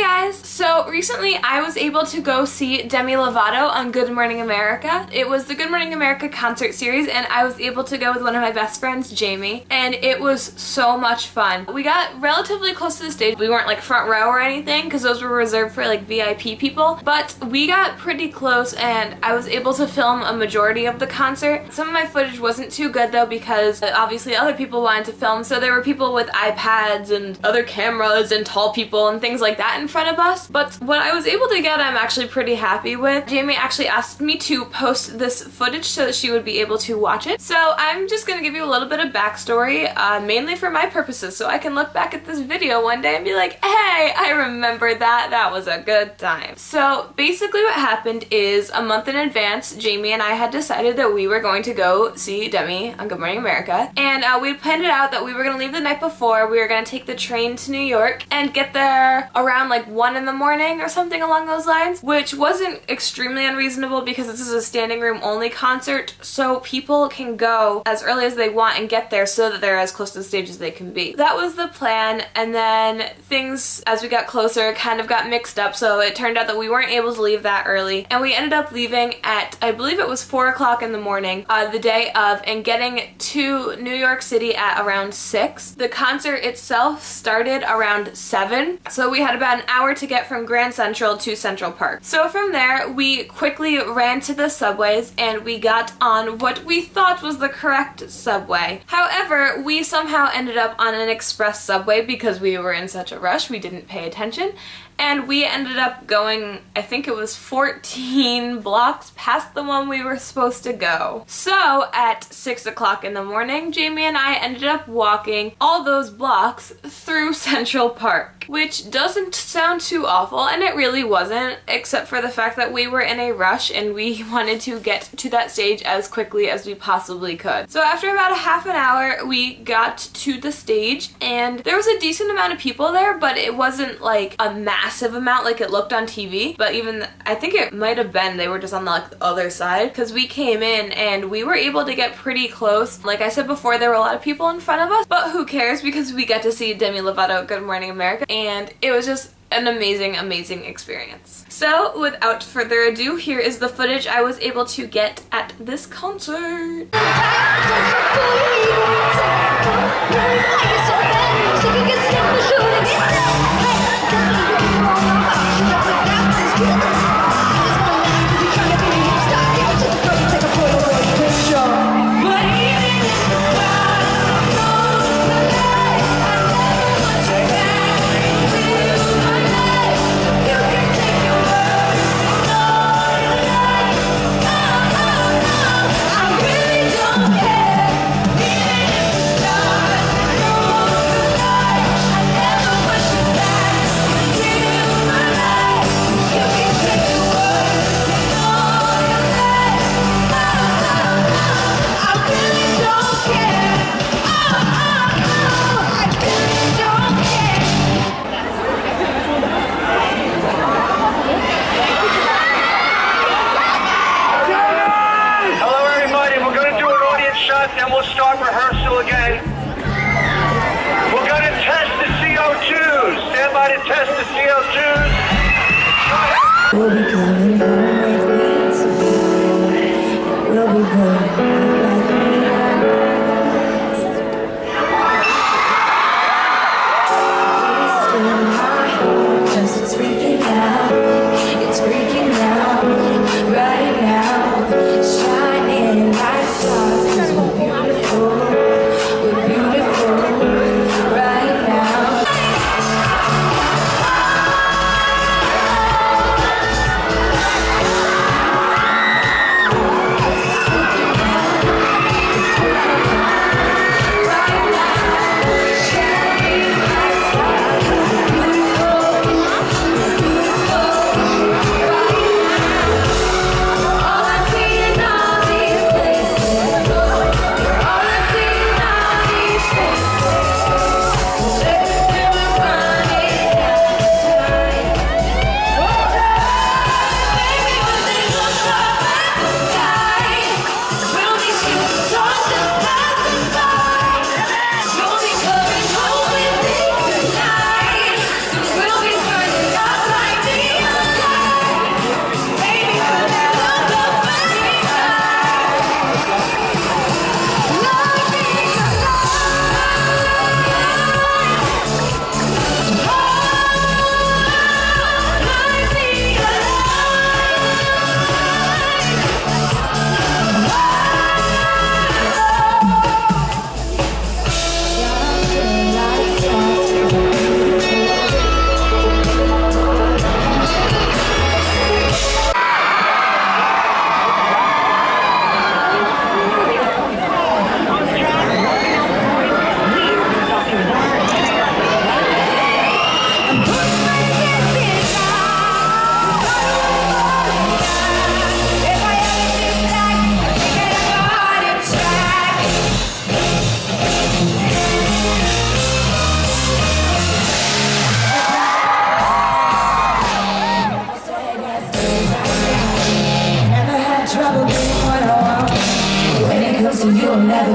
guys! So recently I was able to go see Demi Lovato on Good Morning America. It was the Good Morning America concert series and I was able to go with one of my best friends, Jamie, and it was so much fun. We got relatively close to the stage. We weren't like front row or anything because those were reserved for like VIP people, but we got pretty close and I was able to film a majority of the concert. Some of my footage wasn't too good though because obviously other people wanted to film, so there were people with iPads and other cameras and tall people and things like that in front of us. But what I was able to get, I'm actually pretty happy with. Jamie actually asked me to post this footage so that she would be able to watch it. So I'm just gonna give you a little bit of backstory, mainly for my purposes, so I can look back at this video one day and be like, hey, I remember that. That was a good time. So basically what happened is a month in advance, Jamie and I had decided that we were going to go see Demi on Good Morning America. And we planned it out that we were gonna leave the night before. We were gonna take the train to New York and get there around like 1 in the morning or something along those lines, which wasn't extremely unreasonable because this is a standing room only concert, so people can go as early as they want and get there so that they're as close to the stage as they can be. That was the plan, and then things as we got closer kind of got mixed up, so it turned out that we weren't able to leave that early, and we ended up leaving at, I believe it was 4 o'clock in the morning the day of, and getting to New York City at around 6. The concert itself started around 7, so we had about an hour to get from Grand Central to Central Park. So from there, we quickly ran to the subways and we got on what we thought was the correct subway. However, we somehow ended up on an express subway because we were in such a rush, we didn't pay attention. And we ended up going, I think it was 14 blocks past the one we were supposed to go. So at 6 o'clock in the morning, Jamie and I ended up walking all those blocks through Central Park, which doesn't sound too awful, and it really wasn't, except for the fact that we were in a rush and we wanted to get to that stage as quickly as we possibly could. So after about a half an hour, we got to the stage and there was a decent amount of people there, but it wasn't like a massive amount like it looked on TV, but even I think it might have been they were just on the other side, because we came in and we were able to get pretty close. Like I said before, there were a lot of people in front of us, but who cares because we got to see Demi Lovato at Good Morning America and it was just an amazing experience. So without further ado, here is the footage I was able to get at this concert. Then we'll start rehearsal again. We're going to test the CO2s. Stand by to test the CO2s. We'll be coming home with me tonight. We'll be going like it's freaking out. It's freaking out right now. Shining like stars. 'Cause we're beautiful. We're beautiful right now.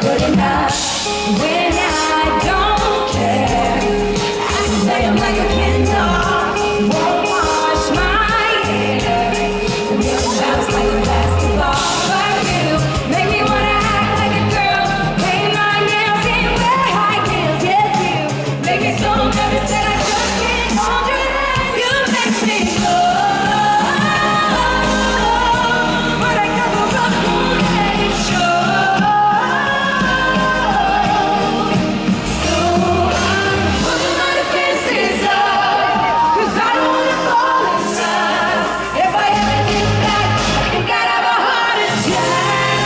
good enough when I don't care. I can play 'em like a Kindle, won't wash my hair, and make 'em bounce like a basketball. But you make me wanna act like a girl, paint my nails and wear high heels. Yes, you make me so nervous that I just can't hold your hand. You make me go, but I cover up, won't let it show. So I'm putting my defenses up, 'cause I don't wanna fall in love. If I ever did that, I think I'd have a heart attack.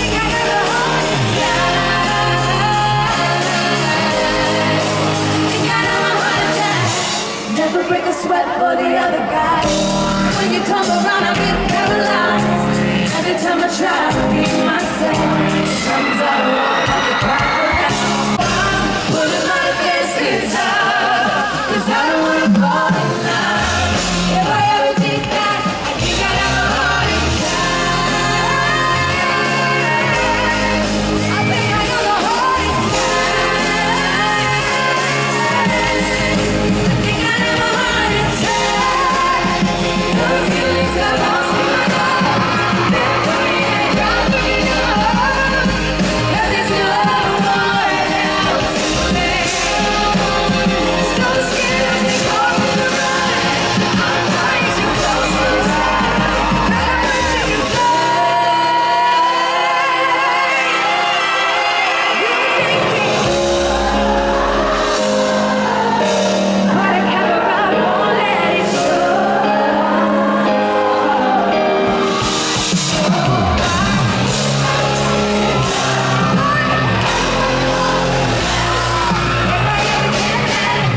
Think I'd have a heart attack. Think I'd have a heart attack. Never break a sweat for the other guy. When you come around, I get paralyzed. Every time I try to be myself, comes out wrong like a crocodile. I'm putting my defenses up, 'cause I don't wanna fall in love. If I ever did that, I think I'd have a heart attack. I think I'd have a heart attack. I think I'd have a heart attack. The feelings I lost in my life, they're burning and driving me up. And there's no one else to blame. So scared to go for the ride. I'm trying to close my eyes. Never take a but I care about, won't let it show.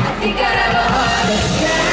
I think I'd have a heart attack.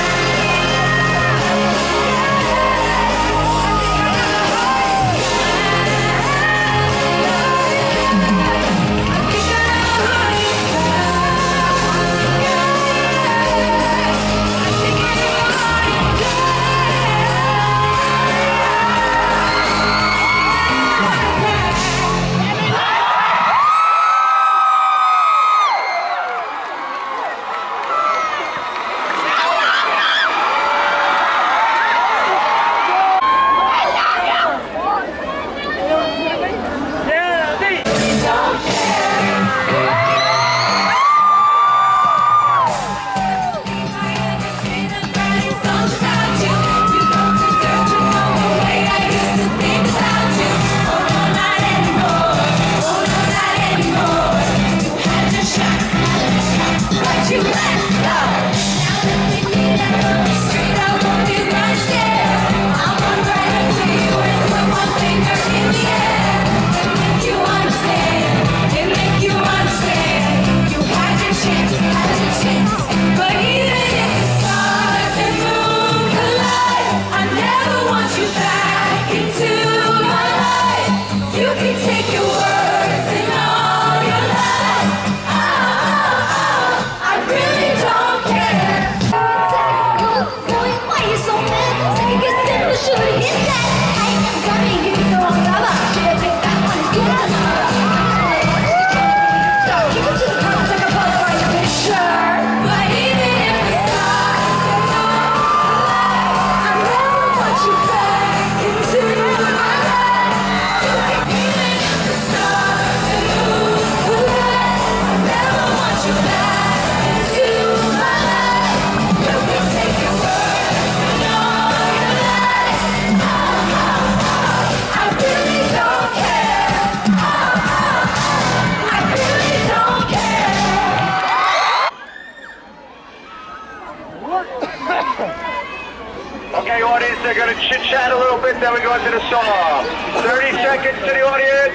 Okay, audience, they're going to chit-chat a little bit, then we go into the song. 30 seconds to the audience.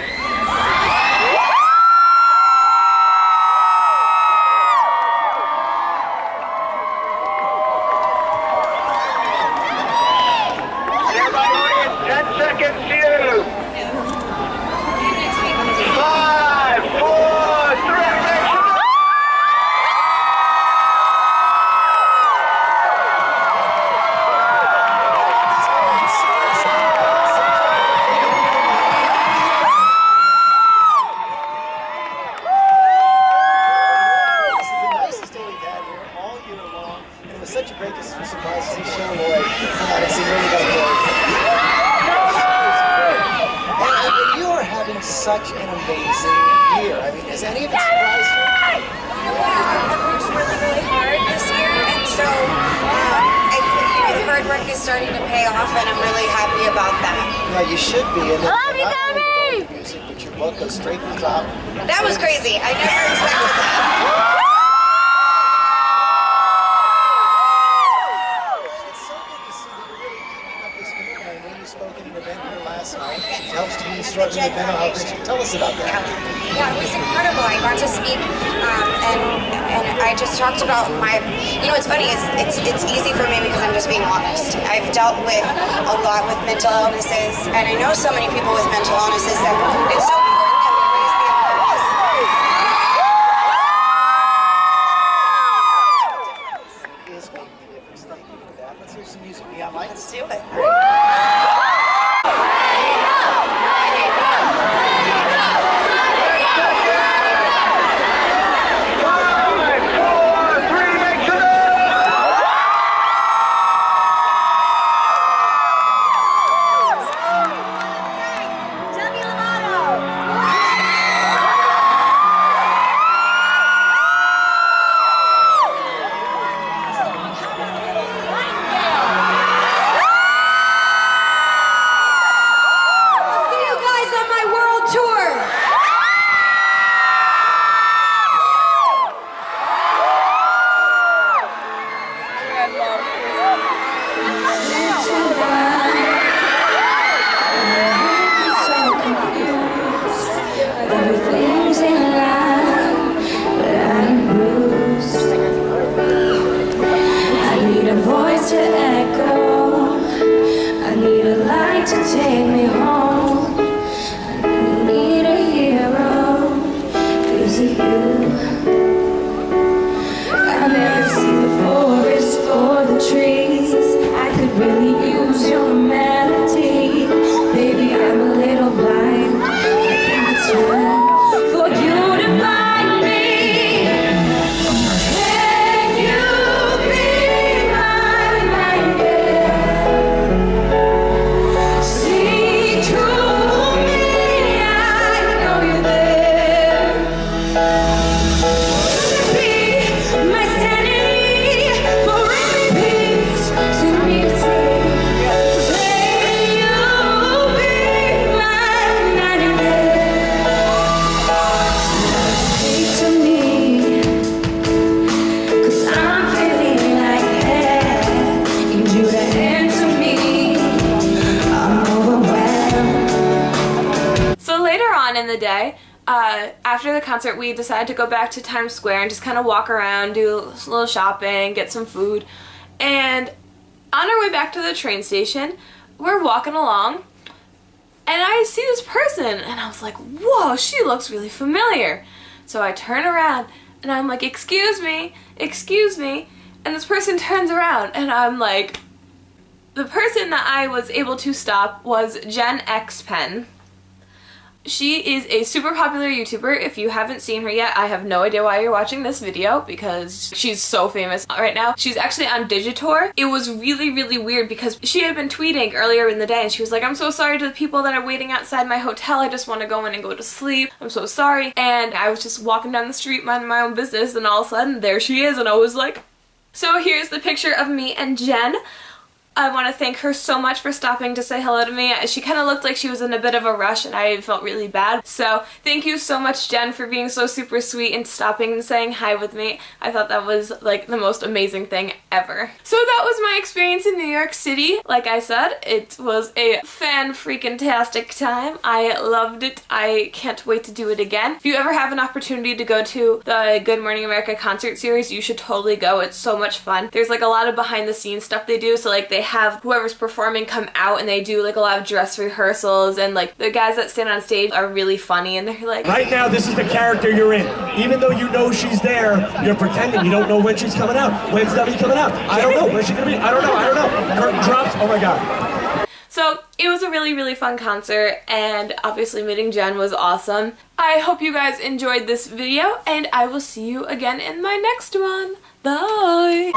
Standby audience, 10 seconds to you. 5, 4, 3, make some noise. such a great surprise to see Sharon Lloyd come out and sing Really Got Glory. And you are having such an amazing year. I mean, has any of it surprised you? I've worked really, really hard this year, and so the hard work is starting to pay off, and I'm really happy about that. Yeah, you should be. And I love you, Demi! Music, but your book goes straight to the top. That was crazy. I never expected that. It's so good to see that you're really keeping up this commitment. I know you spoke at an event here last night. It helps to be struggling with mental health issues. Tell us about that. Yeah, it was incredible. I got to speak, and I just talked about my. You know, what's funny is it's easy for me because I'm just being honest. I've dealt with a lot with mental illnesses, and I know so many people with mental illnesses that it's so important that we raise the awareness. It is making a difference. Thank you for that. Let's hear some music. We got lights. Let's do it. Demi Lovato. I'll see you guys on my world tour. Everything's in line, but I'm bruised. I need a voice to echo. I need a light to take me home. I need a hero. Is it you? I never see the forest for the trees. I could really use your melody. Baby, I'm a little blind. I think it's time for you to find me. Can you be my nightingale? See through me, I know you're there. Be my sanity, for every piece to me to say. Say you'll be my nightingale. Speak to me, 'cause I'm feeling like hell. Need you to answer me. I'm overwhelmed. So later on in the day, after the concert, we decided to go back to Times Square and just kind of walk around, do a little shopping, get some food. And on our way back to the train station, we're walking along, and I see this person, and I was like, whoa, she looks really familiar. So I turn around, and I'm like, excuse me, and this person turns around, and I'm like, the person that I was able to stop was Jen X Pen. She is a super popular YouTuber. If you haven't seen her yet, I have no idea why you're watching this video because she's so famous right now. She's actually on Digitour. It was really, really weird because she had been tweeting earlier in the day and she was like, I'm so sorry to the people that are waiting outside my hotel. I just want to go in and go to sleep. I'm so sorry. And I was just walking down the street minding my own business and all of a sudden there she is and I was like, so here's the picture of me and Jen. I want to thank her so much for stopping to say hello to me. She kind of looked like she was in a bit of a rush and I felt really bad. So thank you so much, Jen, for being so super sweet and stopping and saying hi with me. I thought that was like the most amazing thing ever. So that was my experience in New York City. Like I said, it was a fan-freaking-tastic time. I loved it. I can't wait to do it again. If you ever have an opportunity to go to the Good Morning America concert series, you should totally go. It's so much fun. There's like a lot of behind the scenes stuff they do. So like they have whoever's performing come out and they do like a lot of dress rehearsals and like the guys that stand on stage are really funny and they're like, right now this is the character you're in. Even though you know she's there, you're pretending. You don't know when she's coming out. When's Demi coming out? I don't know. Where's she gonna be? I don't know. Curtain drops. Oh my god. So it was a really, really fun concert, and obviously meeting Jen was awesome. I hope you guys enjoyed this video, and I will see you again in my next one. Bye!